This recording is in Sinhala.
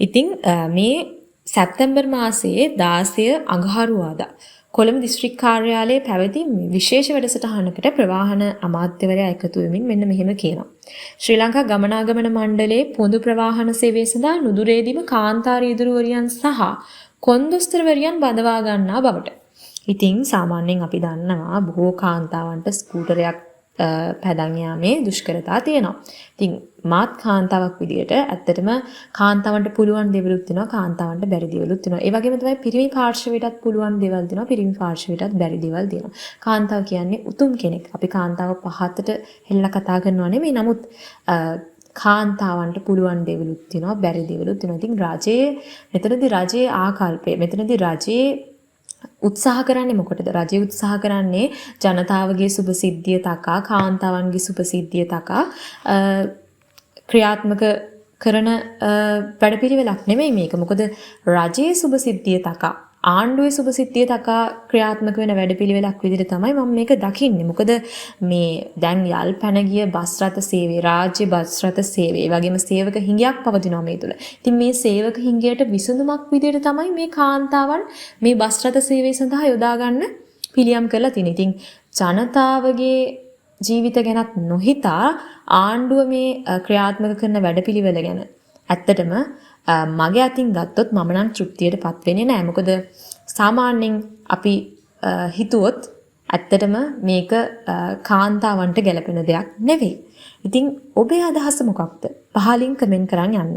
ඉතින් මේ සැප්තැම්බර් මාසයේ 16 අඟහරුවාදා කොළඹ දිස්ත්‍රික් කාර්යාලයේ පැවති විශේෂ වැඩසටහනකට ප්‍රවාහන අමාත්‍යවරයා එකතු වෙමින් මෙන්න මෙහෙම කියනවා. ශ්‍රී ලංකා ගමනාගමන මණ්ඩලයේ පොදු ප්‍රවාහන සේවය සඳහා නුදුරේදීම කාන්තා රියදුරුවරියන් සහ කොන්දොස්තරවරියන් බඳවා ගන්නා බවට. ඉතින් සාමාන්‍යයෙන් අපි දන්නවා බොහෝ කාන්තාවන්ට ස්කූටරයක් පැදන් යාමේ දුෂ්කරතා තියෙනවා. ඉතින් මාත් කාන්තාවක් විදියට ඇත්තටම කාන්තාවන්ට පුළුවන් දේවලුත් තියෙනවා, කාන්තාවන්ට බැරි දේවලුත් තියෙනවා. ඒ වගේම තමයි පිරිමි පාර්ශවයටත් පුළුවන් දේවල් තියෙනවා, පිරිමි පාර්ශවයටත් බැරි දේවල් තියෙනවා. කාන්තාව කියන්නේ උතුම් කෙනෙක්. අපි කාන්තාව පහතට හෙල්ලා කතා කරනවා නෙමෙයි. නමුත් කාන්තාවන්ට පුළුවන් දේවලුත් තියෙනවා, බැරි දේවලුත් තියෙනවා. ඉතින් රජයේ ආකල්පය, මෙතනදී රජයේ උත්සාහ කරන්නේ මොකටද? රජය උත්සාහ කරන්නේ ජනතාවගේ සුභසිද්ධිය තකා, කාන්තාවන්ගේ සුභසිද්ධිය තකා ක්‍රියාත්මක කරන වැඩපිළිවෙලක් නෙමෙයි මේක. මොකද රජයේ සුභසිද්ධිය තකා, ආණ්ඩුවේ සුභසිද්ධිය තකා ක්‍රියාත්මක වෙන වැඩපිළිවෙලක් විදිහට තමයි මම මේක දකින්නේ. මොකද මේ දැන් යල් පැන ගිය බස් රථ සේවය, රාජ්‍ය බස් රථ සේවය, ඒ වගේම සේවක හිඟයක් පවතිනවා මේ තුල. ඉතින් මේ සේවක හිඟයට විසඳුමක් විදිහට තමයි මේ කාන්තාවන් මේ බස් රථ සේවය සඳහා යොදා ගන්න පිළියම් කරලා තියෙන්නේ. ඉතින් ජනතාවගේ ජීවිත ගැනත් නොහිතා ආණ්ඩුව මේ ක්‍රියාත්මක කරන වැඩපිළිවෙල ගැන ඇත්තටම මගේ අතින් ගත්තොත් මම නම් තෘප්තියටපත් වෙන්නේ නැහැ. මොකද සාමාන්‍යයෙන් අපි හිතුවොත් ඇත්තටම මේක කාන්තාවන්ට ගැලපෙන දෙයක් නෙවෙයි. ඉතින් ඔබේ අදහස මොකක්ද? පහලින් කමෙන්ට් කරන් යන්න.